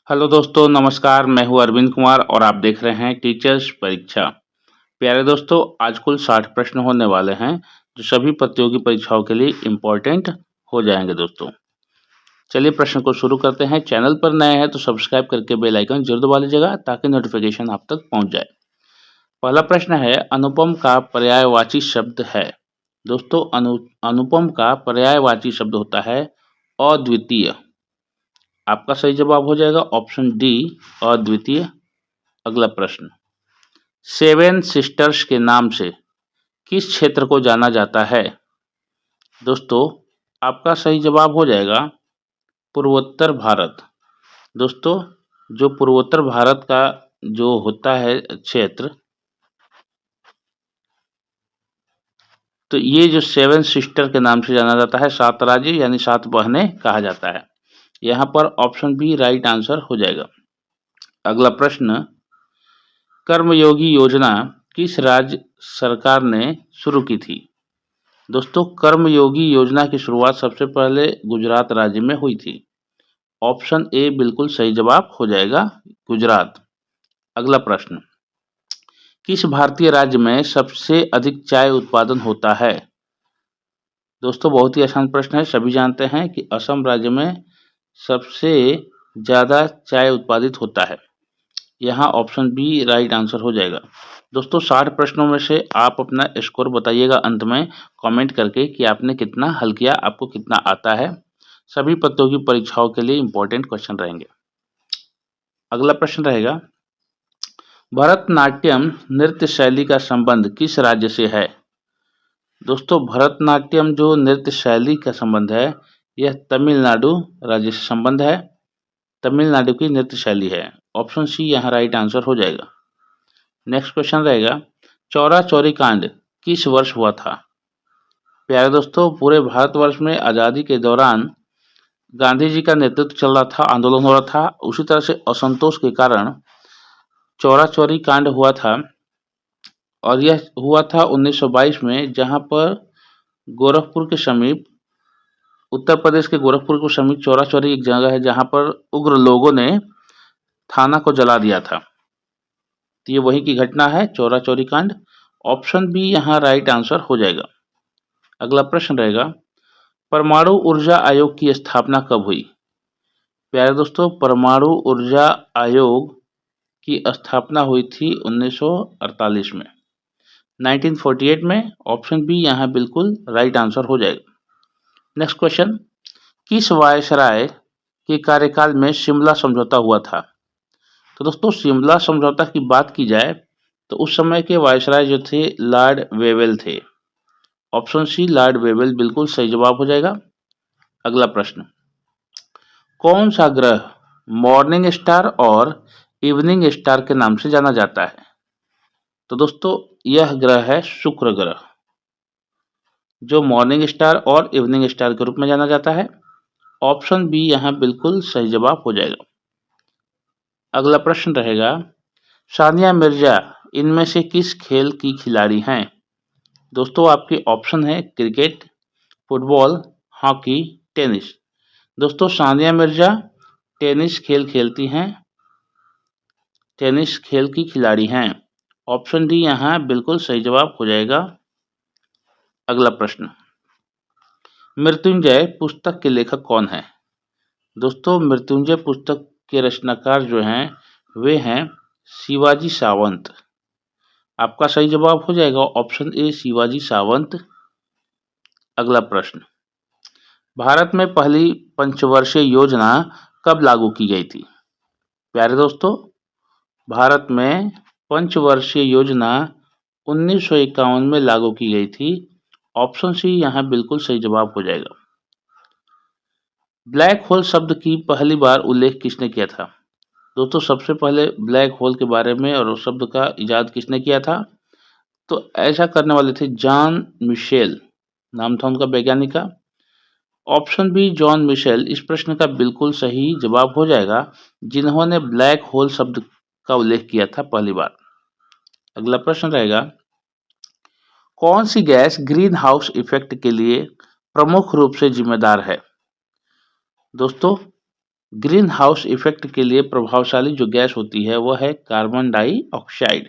Hello दोस्तों, नमस्कार। मैं हूँ अरविंद कुमार और आप देख रहे हैं टीचर्स परीक्षा। प्यारे दोस्तों, आज कुल 60 प्रश्न होने वाले हैं जो सभी प्रतियोगी परीक्षाओं के लिए इम्पोर्टेंट हो जाएंगे दोस्तों। चलिए प्रश्न को शुरू करते हैं। चैनल पर नए हैं तो सब्सक्राइब करके बेल आइकन जरूर दबा लीजिएगा ताकि नोटिफिकेशन आप तक पहुंच जाए। पहला प्रश्न है, अनुपम का पर्यायवाची शब्द है। दोस्तों, अनुपम का पर्यायवाची शब्द होता है अद्वितीय। आपका सही जवाब हो जाएगा ऑप्शन डी, अद्वितीय। अगला प्रश्न, सेवन सिस्टर्स के नाम से किस क्षेत्र को जाना जाता है? दोस्तों, आपका सही जवाब हो जाएगा पूर्वोत्तर भारत। दोस्तों, जो पूर्वोत्तर भारत का जो होता है क्षेत्र, तो ये जो सेवन सिस्टर के नाम से जाना जाता है, 7 राज्य यानी 7 बहनें कहा जाता है। यहाँ पर ऑप्शन बी राइट आंसर हो जाएगा। अगला प्रश्न, कर्मयोगी योजना किस राज्य सरकार ने शुरू की थी? दोस्तों, कर्मयोगी योजना की शुरुआत सबसे पहले गुजरात राज्य में हुई थी। ऑप्शन ए बिल्कुल सही जवाब हो जाएगा, गुजरात। अगला प्रश्न, किस भारतीय राज्य में सबसे अधिक चाय उत्पादन होता है? दोस्तों, बहुत ही आसान प्रश्न है। सभी जानते हैं कि असम राज्य में सबसे ज़्यादा चाय उत्पादित होता है। यहाँ ऑप्शन बी राइट आंसर हो जाएगा। दोस्तों, 60 प्रश्नों में से आप अपना स्कोर बताइएगा अंत में कमेंट करके कि आपने कितना हल किया, आपको कितना आता है। सभी प्रतियोगी परीक्षाओं के लिए इंपॉर्टेंट क्वेश्चन रहेंगे। अगला प्रश्न रहेगा, भरतनाट्यम नृत्य शैली का संबंध किस राज्य से है? दोस्तों, भरतनाट्यम जो नृत्य शैली का संबंध है, यह तमिलनाडु राज्य से संबंध है। तमिलनाडु की नृत्य शैली है। ऑप्शन सी यहाँ राइट आंसर हो जाएगा। नेक्स्ट क्वेश्चन रहेगा, चौरा चौरी कांड किस वर्ष हुआ था? प्यारे दोस्तों, पूरे भारतवर्ष में आज़ादी के दौरान गांधी जी का नेतृत्व चल रहा था, आंदोलन हो रहा था। उसी तरह से असंतोष के कारण चौरा चौरी कांड हुआ था और यह हुआ था 1922 में, जहां पर गोरखपुर के समीप, उत्तर प्रदेश के गोरखपुर के समीप चौरा चौरी एक जगह है जहां पर उग्र लोगों ने थाना को जला दिया था। तो ये वही की घटना है, चौरा चौरी कांड। ऑप्शन बी यहाँ राइट आंसर हो जाएगा। अगला प्रश्न रहेगा, परमाणु ऊर्जा आयोग की स्थापना कब हुई? प्यारे दोस्तों, परमाणु ऊर्जा आयोग की स्थापना हुई थी 1948 में, 1948 में। ऑप्शन बी यहाँ बिल्कुल राइट आंसर हो जाएगा। नेक्स्ट क्वेश्चन, किस वायसराय के कार्यकाल में शिमला समझौता हुआ था? तो दोस्तों, शिमला समझौता की बात की जाए तो उस समय के वायसराय जो थे लॉर्ड वेवेल थे। ऑप्शन सी लॉर्ड वेवेल बिल्कुल सही जवाब हो जाएगा। अगला प्रश्न, कौन सा ग्रह मॉर्निंग स्टार और इवनिंग स्टार के नाम से जाना जाता है? तो दोस्तों, यह ग्रह है शुक्र ग्रह, जो मॉर्निंग स्टार और इवनिंग स्टार के रूप में जाना जाता है। ऑप्शन बी यहाँ बिल्कुल सही जवाब हो जाएगा। अगला प्रश्न रहेगा, सानिया मिर्जा इनमें से किस खेल की खिलाड़ी हैं? दोस्तों, आपके ऑप्शन है क्रिकेट, फुटबॉल, हॉकी, टेनिस। दोस्तों, सानिया मिर्जा टेनिस खेल खेलती हैं, टेनिस खेल की खिलाड़ी हैं। ऑप्शन डी यहाँ बिल्कुल सही जवाब हो जाएगा। अगला प्रश्न, मृत्युंजय पुस्तक के लेखक कौन है? दोस्तों, मृत्युंजय पुस्तक के रचनाकार जो हैं वे हैं शिवाजी सावंत। आपका सही जवाब हो जाएगा ऑप्शन ए शिवाजी सावंत। अगला प्रश्न, भारत में पहली पंचवर्षीय योजना कब लागू की गई थी? प्यारे दोस्तों, भारत में पंचवर्षीय योजना 1951 में लागू की गई थी। ऑप्शन सी यहाँ बिल्कुल सही जवाब हो जाएगा। ब्लैक होल शब्द की पहली बार उल्लेख किसने किया था? दोस्तों, सबसे पहले ब्लैक होल के बारे में और उस शब्द का इजाद किसने किया था? तो ऐसा करने वाले थे जॉन मिशेल, नाम था उनका वैज्ञानिक का। ऑप्शन बी जॉन मिशेल इस प्रश्न का बिल्कुल सही जवाब हो जाएगा, जिन्होंने ब्लैक होल शब्द का उल्लेख किया था पहली बार। अगला प्रश्न रहेगा, कौन सी गैस ग्रीन हाउस इफेक्ट के लिए प्रमुख रूप से जिम्मेदार है? दोस्तों, ग्रीन हाउस इफेक्ट के लिए प्रभावशाली जो गैस होती है वह है कार्बन डाइऑक्साइड।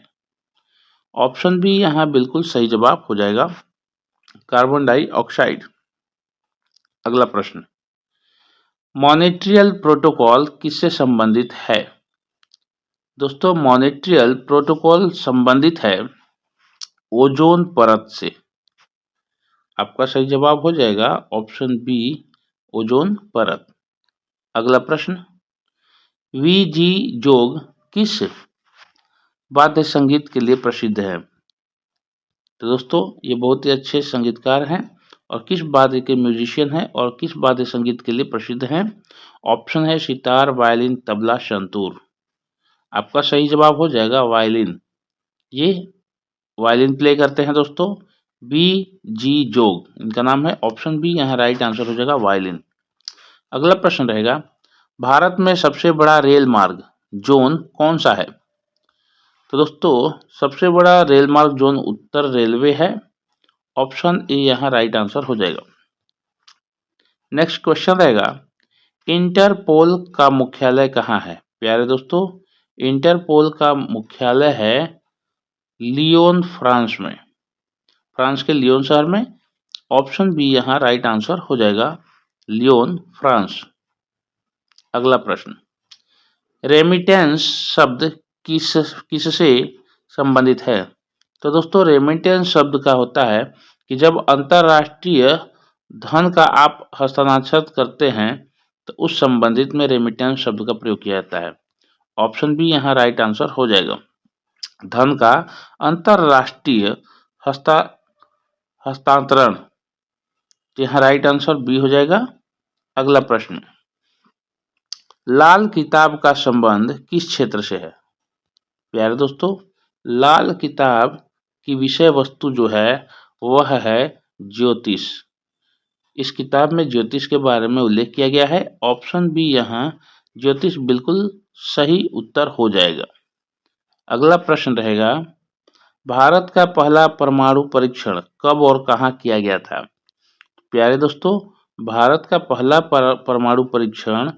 ऑप्शन बी यहाँ बिल्कुल सही जवाब हो जाएगा, कार्बन डाइऑक्साइड। अगला प्रश्न, मॉनेट्रियल प्रोटोकॉल किससे संबंधित है? दोस्तों मॉनेट्रियल प्रोटोकॉल संबंधित है ओजोन परत से। आपका सही जवाब हो जाएगा ऑप्शन बी, ओजोन परत। अगला प्रश्न, वीजी जोग किस वाद्य संगीत के लिए प्रसिद्ध है? तो दोस्तों ये बहुत ही अच्छे संगीतकार हैं और किस वाद्य के म्यूजिशियन हैं और किस वाद्य संगीत के लिए प्रसिद्ध हैं? ऑप्शन है सितार, वायलिन, तबला, संतूर। आपका सही जवाब हो जाएगा वायलिन। ये वायलिन प्ले करते हैं दोस्तों बी जी जोग, इनका नाम है। ऑप्शन बी यहाँ राइट आंसर हो जाएगा वायलिन। अगला प्रश्न रहेगा, भारत में सबसे बड़ा रेल मार्ग जोन कौन सा है? तो दोस्तों सबसे बड़ा रेल मार्ग जोन उत्तर रेलवे है। ऑप्शन ए यहाँ राइट आंसर हो जाएगा। नेक्स्ट क्वेश्चन रहेगा, इंटरपोल का मुख्यालय कहाँ है? प्यारे दोस्तों इंटरपोल का मुख्यालय है लियोन, फ्रांस में, फ्रांस के लियोन शहर में। ऑप्शन बी यहाँ राइट आंसर हो जाएगा, लियोन, फ्रांस। अगला प्रश्न, रेमिटेंस शब्द किससे संबंधित है? तो दोस्तों रेमिटेंस शब्द का होता है कि जब अंतरराष्ट्रीय धन का आप हस्तांतरित करते हैं तो उस संबंधित में रेमिटेंस शब्द का प्रयोग किया जाता है। ऑप्शन बी यहाँ राइट आंसर हो जाएगा, धन का अंतरराष्ट्रीय हस्तांतरण। यहाँ राइट आंसर बी हो जाएगा। अगला प्रश्न, लाल किताब का संबंध किस क्षेत्र से है? प्यारे दोस्तों लाल किताब की विषय वस्तु जो है वह है ज्योतिष। इस किताब में ज्योतिष के बारे में उल्लेख किया गया है। ऑप्शन बी यहाँ ज्योतिष बिल्कुल सही उत्तर हो जाएगा। अगला प्रश्न रहेगा, भारत का पहला परमाणु परीक्षण कब और कहाँ किया गया था? प्यारे दोस्तों भारत का पहला परमाणु परीक्षण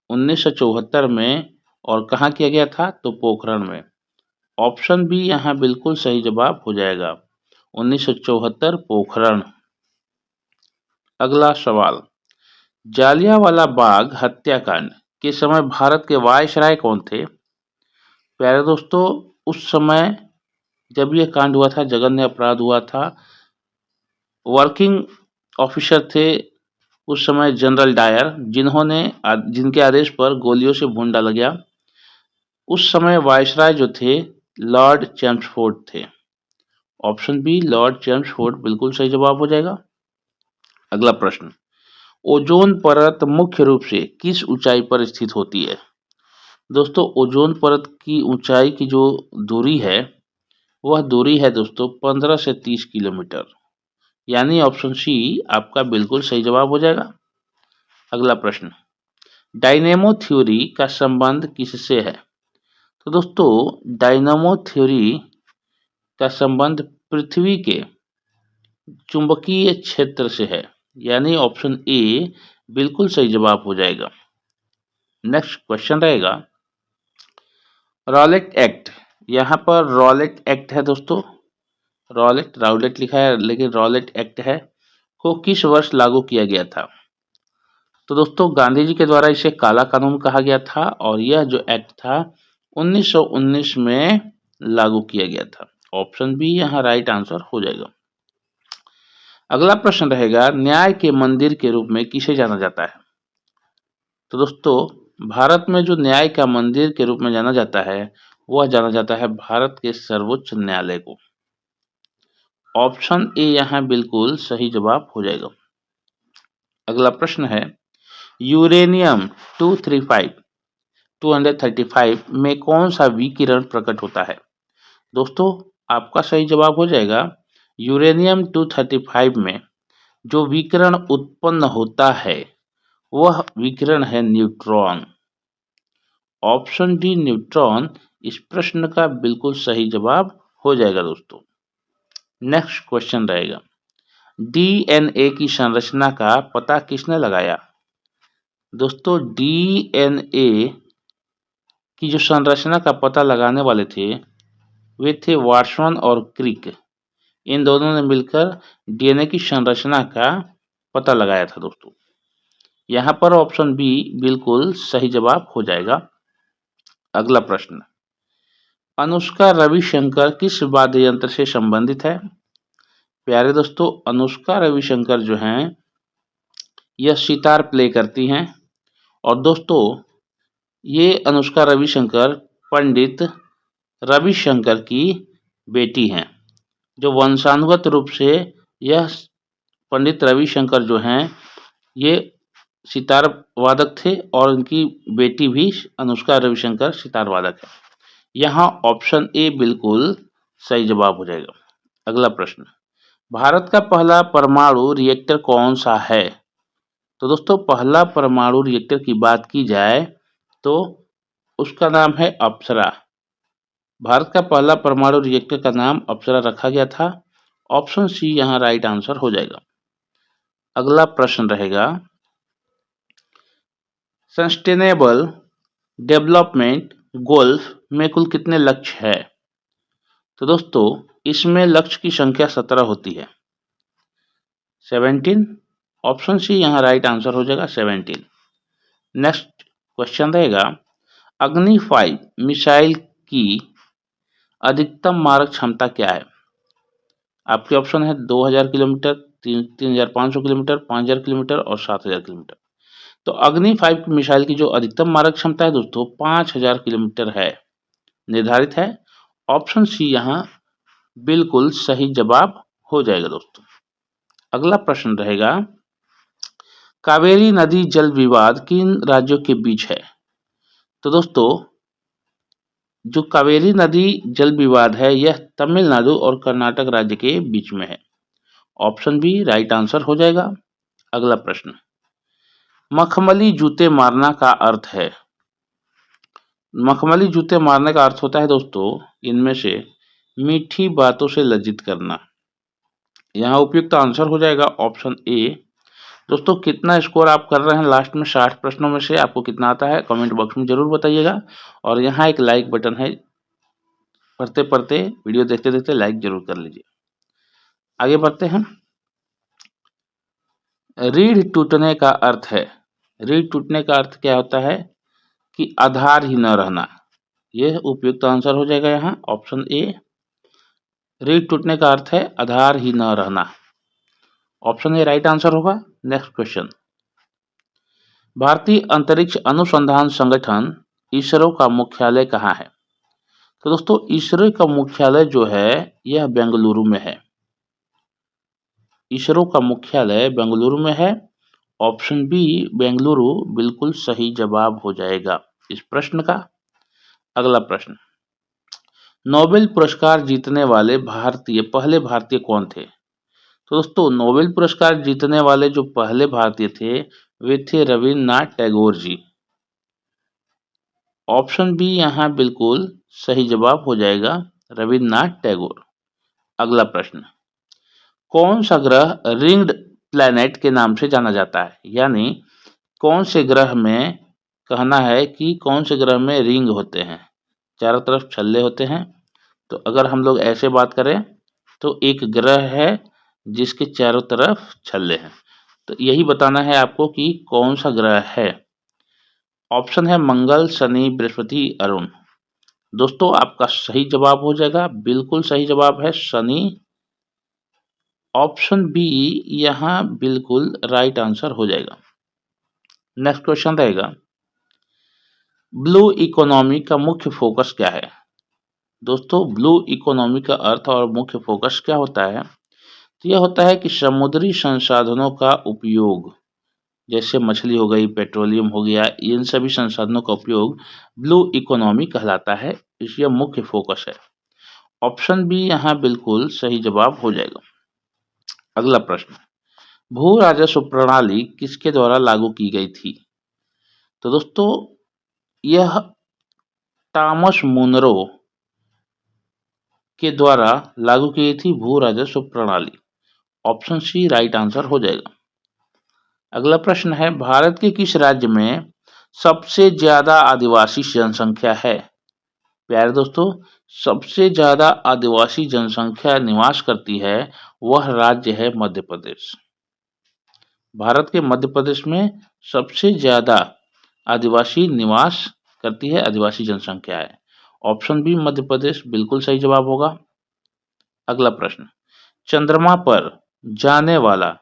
1974 में और कहाँ किया गया था? तो पोखरण में। ऑप्शन बी यहाँ बिल्कुल सही जवाब हो जाएगा, 1974 पोखरण। अगला सवाल, जालियांवाला बाग हत्याकांड के समय भारत के वायसराय कौन थे? प्यारे दोस्तों उस समय जब यह कांड हुआ था, जघन्य अपराध हुआ था, वर्किंग ऑफिसर थे उस समय जनरल डायर, जिनके आदेश पर गोलियों से भून डाला गया। उस समय वायसराय जो थे लॉर्ड चेम्सफोर्ड थे। ऑप्शन बी लॉर्ड चेम्सफोर्ड बिल्कुल सही जवाब हो जाएगा। अगला प्रश्न, ओजोन परत मुख्य रूप से किस ऊंचाई पर स्थित होती है? दोस्तों ओजोन परत की ऊंचाई की जो दूरी है वह दूरी है दोस्तों 15 से 30 किलोमीटर, यानी ऑप्शन सी आपका बिल्कुल सही जवाब हो जाएगा। अगला प्रश्न, डायनेमो थ्योरी का संबंध किससे है? तो दोस्तों डायनेमो थ्योरी का संबंध पृथ्वी के चुंबकीय क्षेत्र से है, यानी ऑप्शन ए बिल्कुल सही जवाब हो जाएगा। नेक्स्ट क्वेश्चन रहेगा, रॉलेट एक्ट, यहाँ पर रॉलेट एक्ट है दोस्तों, राउलेट लिखा है लेकिन रॉलेट एक्ट है, को किस वर्ष लागू किया गया था? तो दोस्तों गांधी जी के द्वारा इसे काला कानून कहा गया था और यह जो एक्ट था 1919 में लागू किया गया था। ऑप्शन बी यहाँ राइट आंसर हो जाएगा। अगला प्रश्न रहेगा, न्याय के मंदिर के रूप में किसे जाना जाता है? तो दोस्तों भारत में जो न्याय का मंदिर के रूप में जाना जाता है वह जाना जाता है भारत के सर्वोच्च न्यायालय को। ऑप्शन ए यहाँ बिल्कुल सही जवाब हो जाएगा। अगला प्रश्न है, यूरेनियम 235 में कौन सा विकिरण प्रकट होता है? दोस्तों आपका सही जवाब हो जाएगा, यूरेनियम 235 में जो विकिरण उत्पन्न होता है वह विकिरण है न्यूट्रॉन। ऑप्शन डी न्यूट्रॉन इस प्रश्न का बिल्कुल सही जवाब हो जाएगा दोस्तों। नेक्स्ट क्वेश्चन रहेगा, डीएनए की संरचना का पता किसने लगाया? दोस्तों डीएनए की जो संरचना का पता लगाने वाले थे वे थे वाटसन और क्रिक। इन दोनों ने मिलकर डीएनए की संरचना का पता लगाया था दोस्तों। यहाँ पर ऑप्शन बी बिल्कुल सही जवाब हो जाएगा। अगला प्रश्न, अनुष्का रविशंकर किस वाद्य यंत्र से संबंधित है? प्यारे दोस्तों, अनुष्का रविशंकर जो हैं यह सितार प्ले करती हैं। और दोस्तों ये अनुष्का रविशंकर पंडित रविशंकर की बेटी हैं। जो वंशानुगत रूप से यह पंडित रविशंकर जो हैं ये सितार वादक थे और उनकी बेटी भी अनुष्का रविशंकर सितार वादक है। यहाँ ऑप्शन ए बिल्कुल सही जवाब हो जाएगा। अगला प्रश्न, भारत का पहला परमाणु रिएक्टर कौन सा है? तो दोस्तों पहला परमाणु रिएक्टर की बात की जाए तो उसका नाम है अप्सरा। भारत का पहला परमाणु रिएक्टर का नाम अप्सरा रखा गया था। ऑप्शन सी यहाँ राइट आंसर हो जाएगा। अगला प्रश्न रहेगा, सस्टेनेबल डेवलपमेंट गोल्स में कुल कितने लक्ष्य है? तो दोस्तों इसमें लक्ष्य की संख्या 17 होती है, 17। ऑप्शन सी यहाँ राइट आंसर हो जाएगा 17। नेक्स्ट क्वेश्चन रहेगा, अग्नि 5 मिसाइल की अधिकतम मारक क्षमता क्या है? आपके ऑप्शन है 2000 किलोमीटर, 3500 किलोमीटर, 5000 किलोमीटर और 7000 किलोमीटर। तो अग्नि 5 मिसाइल की जो अधिकतम मारक क्षमता है दोस्तों 5000 किलोमीटर है, निर्धारित है। ऑप्शन सी यहाँ बिल्कुल सही जवाब हो जाएगा दोस्तों। अगला प्रश्न रहेगा, कावेरी नदी जल विवाद किन राज्यों के बीच है? तो दोस्तों जो कावेरी नदी जल विवाद है यह तमिलनाडु और कर्नाटक राज्य के बीच में है। ऑप्शन बी राइट आंसर हो जाएगा। अगला प्रश्न, मखमली जूते मारना का अर्थ है? मखमली जूते मारने का अर्थ होता है दोस्तों इनमें से मीठी बातों से लज्जित करना। यहाँ उपयुक्त आंसर हो जाएगा ऑप्शन ए। दोस्तों कितना स्कोर आप कर रहे हैं लास्ट में 60 प्रश्नों में से आपको कितना आता है कमेंट बॉक्स में जरूर बताइएगा। और यहाँ एक लाइक बटन है, पढ़ते पढ़ते वीडियो देखते देखते लाइक जरूर कर लीजिए। आगे बढ़ते हैं। रीढ़ टूटने का अर्थ है, रीढ़ टूटने का अर्थ क्या होता है कि आधार ही न रहना। यह उपयुक्त आंसर हो जाएगा यहाँ ऑप्शन ए। रीढ़ टूटने का अर्थ है आधार ही न रहना। ऑप्शन ए राइट आंसर होगा। नेक्स्ट क्वेश्चन, भारतीय अंतरिक्ष अनुसंधान संगठन इसरो का मुख्यालय कहाँ है? तो दोस्तों इसरो का मुख्यालय जो है यह बेंगलुरु में है। इसरो का मुख्यालय बेंगलुरु में है। ऑप्शन बी बेंगलुरु बिल्कुल सही जवाब हो जाएगा इस प्रश्न का। अगला प्रश्न, नोबेल पुरस्कार जीतने वाले पहले भारतीय कौन थे? तो दोस्तों नोबेल पुरस्कार जीतने वाले जो पहले भारतीय थे वे थे रविन्द्रनाथ टैगोर जी। ऑप्शन बी यहाँ बिल्कुल सही जवाब हो जाएगा, रविन्द्रनाथ टैगोर। अगला प्रश्न, कौन सा ग्रह रिंग्ड प्लैनेट के नाम से जाना जाता है? यानी कौन से ग्रह में कहना है कि कौन से ग्रह में रिंग होते हैं, चारों तरफ छल्ले होते हैं। तो अगर हम लोग ऐसे बात करें तो एक ग्रह है जिसके चारों तरफ छल्ले हैं। तो यही बताना है आपको कि कौन सा ग्रह है। ऑप्शन है मंगल, शनि, बृहस्पति, अरुण। दोस्तों आपका सही जवाब हो जाएगा, बिल्कुल सही जवाब है शनि। ऑप्शन बी यहाँ बिल्कुल राइट आंसर हो जाएगा। नेक्स्ट क्वेश्चन रहेगा, ब्लू इकोनॉमी का मुख्य फोकस क्या है? दोस्तों ब्लू इकोनॉमी का अर्थ और मुख्य फोकस क्या होता है? तो यह होता है कि समुद्री संसाधनों का उपयोग, जैसे मछली हो गई, पेट्रोलियम हो गया, इन सभी संसाधनों का उपयोग ब्लू इकोनॉमी कहलाता है। इसलिए मुख्य फोकस है। ऑप्शन बी यहाँ बिल्कुल सही जवाब हो जाएगा। अगला प्रश्न, भू राजस्व प्रणाली किसके द्वारा लागू की गई थी? तो दोस्तों यह टॉमस मुनरो के द्वारा लागू की गई थी भू राजस्व प्रणाली। ऑप्शन सी राइट आंसर हो जाएगा। अगला प्रश्न है, भारत के किस राज्य में सबसे ज्यादा आदिवासी जनसंख्या है? प्यारे दोस्तों, सबसे ज्यादा आदिवासी जनसंख्या निवास करती है वह राज्य है मध्य प्रदेश। भारत के मध्य प्रदेश में सबसे ज्यादा आदिवासी निवास करती है, आदिवासी जनसंख्या है। ऑप्शन बी मध्य प्रदेश बिल्कुल सही जवाब होगा। अगला प्रश्न, चंद्रमा पर जाने वाला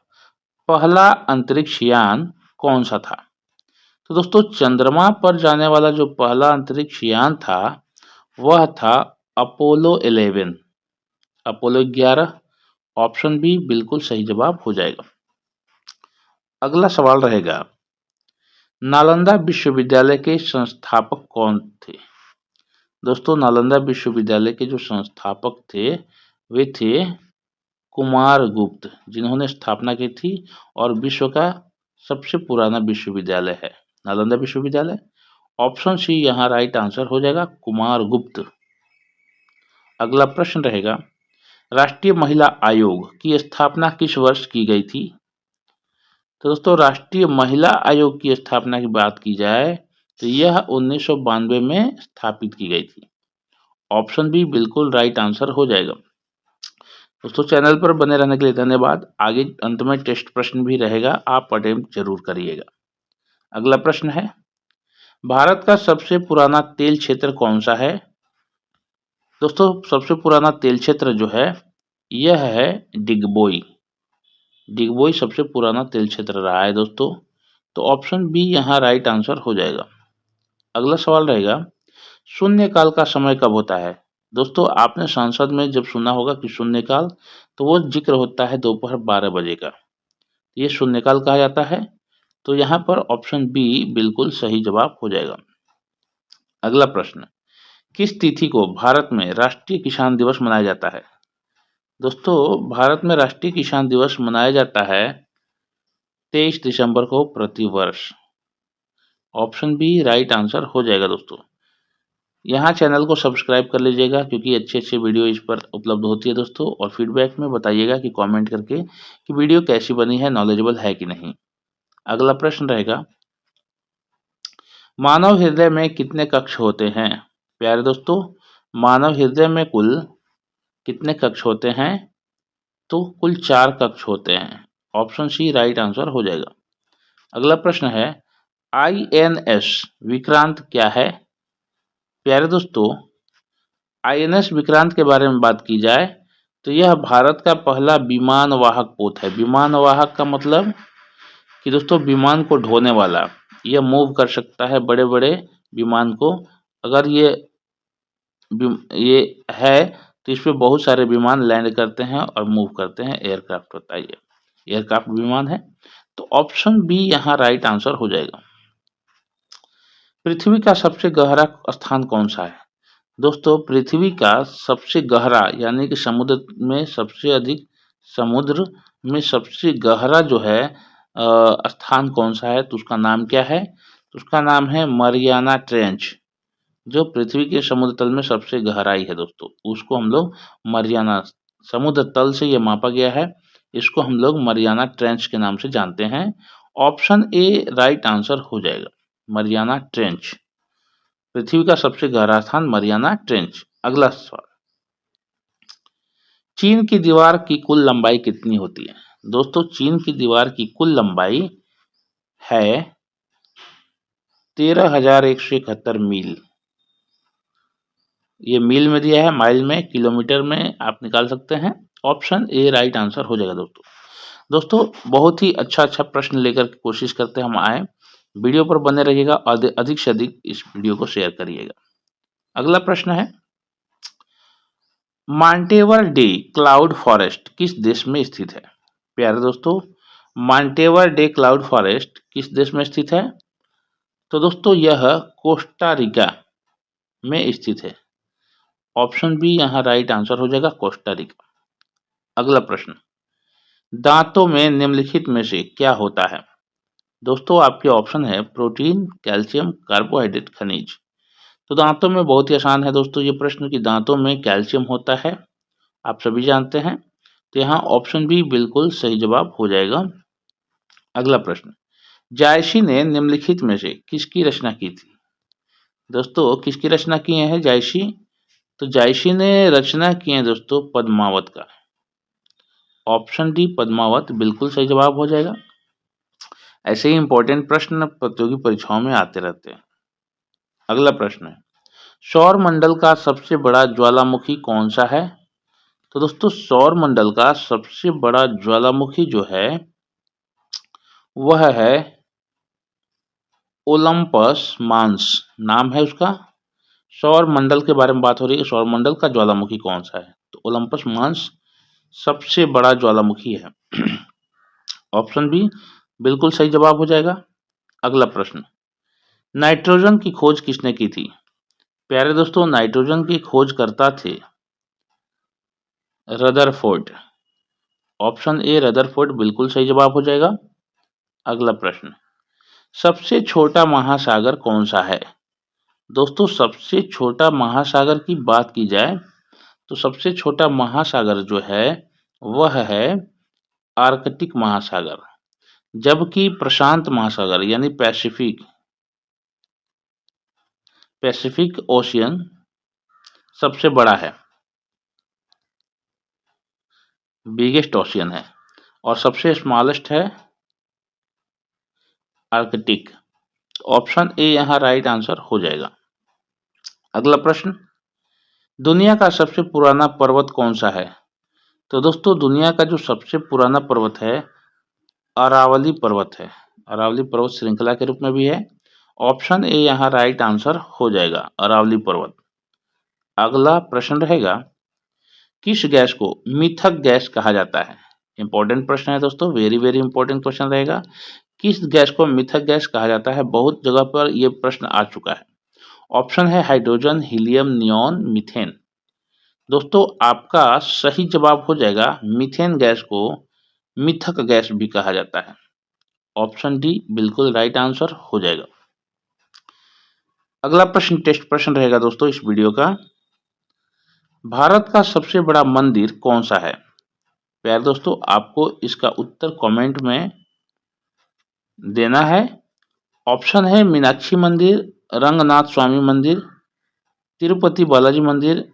पहला अंतरिक्ष यान कौन सा था? तो दोस्तों, चंद्रमा पर जाने वाला जो पहला अंतरिक्ष यान था वह था अपोलो 11, अपोलो 11। ऑप्शन बी बिल्कुल सही जवाब हो जाएगा। अगला सवाल रहेगा, नालंदा विश्वविद्यालय के संस्थापक कौन थे? दोस्तों, नालंदा विश्वविद्यालय के जो संस्थापक थे वे थे कुमार गुप्त, जिन्होंने स्थापना की थी और विश्व का सबसे पुराना विश्वविद्यालय है नालंदा विश्वविद्यालय। ऑप्शन सी यहाँ राइट आंसर हो जाएगा, कुमार गुप्त। अगला प्रश्न रहेगा, राष्ट्रीय महिला आयोग की स्थापना किस वर्ष की गई थी? तो दोस्तों, राष्ट्रीय महिला आयोग की स्थापना की बात की जाए तो यह 1992 में स्थापित की गई थी। ऑप्शन बी बिल्कुल राइट आंसर हो जाएगा। दोस्तों, चैनल पर बने रहने के लिए धन्यवाद। आगे अंत में टेस्ट प्रश्न भी रहेगा, आप अटेम्प्ट जरूर करिएगा। अगला प्रश्न है, भारत का सबसे पुराना तेल क्षेत्र कौन सा है? दोस्तों, सबसे पुराना तेल क्षेत्र जो है यह है डिगबोई। डिगबोई सबसे पुराना तेल क्षेत्र रहा है दोस्तों, तो ऑप्शन बी यहाँ राइट आंसर हो जाएगा। अगला सवाल रहेगा, शून्यकाल का समय कब होता है? दोस्तों, आपने संसद में जब सुना होगा कि शून्यकाल, तो वो जिक्र होता है दोपहर 12 बजे का, ये शून्यकाल कहा जाता है। तो यहाँ पर ऑप्शन बी बिल्कुल सही जवाब हो जाएगा। अगला प्रश्न, किस तिथि को भारत में राष्ट्रीय किसान दिवस मनाया जाता है? दोस्तों, भारत में राष्ट्रीय किसान दिवस मनाया जाता है 23 दिसंबर को प्रतिवर्ष। ऑप्शन बी राइट आंसर हो जाएगा। दोस्तों, यहाँ चैनल को सब्सक्राइब कर लीजिएगा क्योंकि अच्छे अच्छे वीडियो इस पर उपलब्ध होती है दोस्तों, और फीडबैक में बताइएगा कि कमेंट करके कि वीडियो कैसी बनी है, नॉलेजेबल है कि नहीं। अगला प्रश्न रहेगा, मानव हृदय में कितने कक्ष होते हैं? प्यारे दोस्तों, मानव हृदय में कुल कितने कक्ष होते हैं? तो कुल 4 कक्ष होते हैं। ऑप्शन सी राइट आंसर हो जाएगा। अगला प्रश्न है, INS विक्रांत क्या है? प्यारे दोस्तों, INS विक्रांत के बारे में बात की जाए तो यह भारत का पहला विमान वाहक पोत है। विमान वाहक का मतलब कि दोस्तों विमान को ढोने वाला, यह मूव कर सकता है बड़े बड़े विमान को। अगर ये है तो इस पे बहुत सारे विमान लैंड करते हैं और मूव करते हैं, एयरक्राफ्ट होता है, ये एयरक्राफ्ट विमान है। तो ऑप्शन बी यहाँ राइट आंसर हो जाएगा। पृथ्वी का सबसे गहरा स्थान कौन सा है? दोस्तों, पृथ्वी का सबसे गहरा यानी कि समुद्र में सबसे गहरा जो है स्थान कौन सा है, तो उसका नाम क्या है? तो उसका नाम है मरियाना ट्रेंच। जो पृथ्वी के समुद्र तल में सबसे गहराई है दोस्तों, उसको हम लोग मरियाना, समुद्र तल से ये मापा गया है, इसको हम लोग मरियाना ट्रेंच के नाम से जानते हैं। ऑप्शन ए राइट आंसर हो जाएगा, मरियाना ट्रेंच। पृथ्वी का सबसे गहरा स्थान मरियाना ट्रेंच। अगला सवाल, चीन की दीवार की कुल लंबाई कितनी होती है? दोस्तों, चीन की दीवार की कुल लंबाई है 13,171 मील। ये मील में दिया है, माइल में, किलोमीटर में आप निकाल सकते हैं। ऑप्शन ए राइट आंसर हो जाएगा। दोस्तों, बहुत ही अच्छा प्रश्न लेकर कोशिश करते हम आए। वीडियो पर बने रहिएगा और अधिक से अधिक इस वीडियो को शेयर करिएगा। अगला प्रश्न है, मांटेवर डे क्लाउड फॉरेस्ट किस देश में स्थित है? प्यारे दोस्तों, मांटेवर डे क्लाउड फॉरेस्ट किस देश में स्थित है? तो दोस्तों, यह कोस्टा रिका में स्थित है। ऑप्शन बी यहाँ राइट आंसर हो जाएगा, कोस्टा रिका। अगला प्रश्न, दांतों में निम्नलिखित में से क्या होता है? दोस्तों, आपके ऑप्शन है प्रोटीन, कैल्शियम, कार्बोहाइड्रेट, खनिज। तो दांतों में बहुत ही आसान है दोस्तों ये प्रश्न, कि दांतों में कैल्शियम होता है, आप सभी जानते हैं। तो यहाँ ऑप्शन बी बिल्कुल सही जवाब हो जाएगा। अगला प्रश्न, जायसी ने निम्नलिखित में से किसकी रचना की थी? दोस्तों किसकी रचना किए हैं जायसी? तो जायसी ने रचना की है दोस्तों पद्मावत का। ऑप्शन डी पद्मावत बिल्कुल सही जवाब हो जाएगा। ऐसे ही इंपॉर्टेंट प्रश्न प्रतियोगी परीक्षाओं में आते रहते हैं। अगला प्रश्न है, सौर मंडल का सबसे बड़ा ज्वालामुखी कौन सा है? तो दोस्तों सौर मंडल का सबसे बड़ा ज्वालामुखी जो है वह है ओलंपस मांस, नाम है उसका। सौर मंडल के बारे में बात हो रही है, सौर मंडल का ज्वालामुखी कौन सा है? तो ओलंपस मांस सबसे बड़ा ज्वालामुखी है। ऑप्शन बी बिल्कुल सही जवाब हो जाएगा। अगला प्रश्न, नाइट्रोजन की खोज किसने की थी? प्यारे दोस्तों नाइट्रोजन की खोज करता थे रदरफोर्ड। ऑप्शन ए रदरफोर्ड बिल्कुल सही जवाब हो जाएगा। अगला प्रश्न, सबसे छोटा महासागर कौन सा है? दोस्तों सबसे छोटा महासागर की बात की जाए तो सबसे छोटा महासागर जो है वह है आर्कटिक महासागर, जबकि प्रशांत महासागर यानी पैसिफिक ओशियन सबसे बड़ा है, बिगेस्ट ओशियन है, और सबसे स्मॉलेस्ट है आर्कटिक। ऑप्शन ए यहाँ राइट आंसर हो जाएगा। अगला प्रश्न, दुनिया का सबसे पुराना पर्वत कौन सा है? तो दोस्तों दुनिया का जो सबसे पुराना पर्वत है अरावली पर्वत है। अरावली पर्वत श्रृंखला के रूप में भी है। ऑप्शन ए यहाँ राइट आंसर हो जाएगा, अरावली पर्वत। अगला प्रश्न रहेगा, किस गैस को मिथक गैस कहा जाता है? इंपॉर्टेंट प्रश्न है दोस्तों, वेरी वेरी इंपॉर्टेंट क्वेश्चन रहेगा। किस गैस को मिथक गैस कहा जाता है? बहुत जगह पर यह प्रश्न आ चुका है। ऑप्शन है हाइड्रोजन, हीलियम, नियॉन, मीथेन। दोस्तों आपका सही जवाब हो जाएगा मीथेन गैस को मिथक गैस भी कहा जाता है। ऑप्शन डी बिल्कुल राइट आंसर हो जाएगा। अगला प्रश्न टेस्ट प्रश्न रहेगा दोस्तों इस वीडियो का, भारत का सबसे बड़ा मंदिर कौन सा है? प्यारे दोस्तों आपको इसका उत्तर कमेंट में देना है। ऑप्शन है मीनाक्षी मंदिर, रंगनाथ स्वामी मंदिर, तिरुपति बालाजी मंदिर,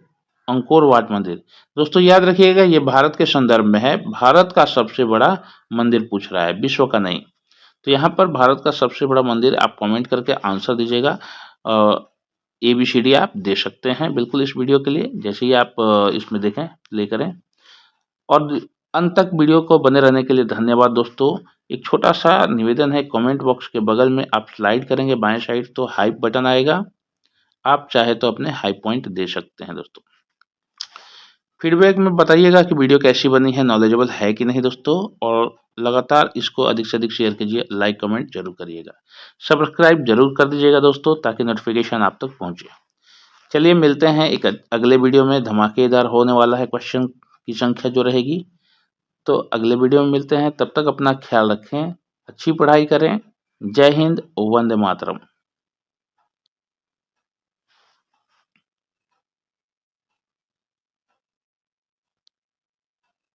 अंकोर वाट मंदिर। दोस्तों याद रखिएगा ये भारत के संदर्भ में है, भारत का सबसे बड़ा मंदिर पूछ रहा है, विश्व का नहीं। तो यहाँ पर भारत का सबसे बड़ा मंदिर आप कमेंट करके आंसर दीजिएगा। ABCD आप दे सकते हैं बिल्कुल इस वीडियो के लिए, जैसे ही आप इसमें देखें प्ले करें। और अंत तक वीडियो को बने रहने के लिए धन्यवाद दोस्तों। एक छोटा सा निवेदन है, कमेंट बॉक्स के बगल में आप स्लाइड करेंगे बाएं साइड तो हाइप बटन आएगा, आप चाहे तो अपने हाई पॉइंट दे सकते हैं दोस्तों। फीडबैक में बताइएगा कि वीडियो कैसी बनी है, नॉलेजेबल है कि नहीं दोस्तों, और लगातार इसको अधिक से अधिक शेयर कीजिए, लाइक कमेंट जरूर करिएगा, सब्सक्राइब जरूर कर दीजिएगा दोस्तों ताकि नोटिफिकेशन आप तक पहुंचे। चलिए मिलते हैं एक अगले वीडियो में, धमाकेदार होने वाला है क्वेश्चन की संख्या जो रहेगी। तो अगले वीडियो में मिलते हैं, तब तक अपना ख्याल रखें, अच्छी पढ़ाई करें। जय हिंद, वंदे मातरम।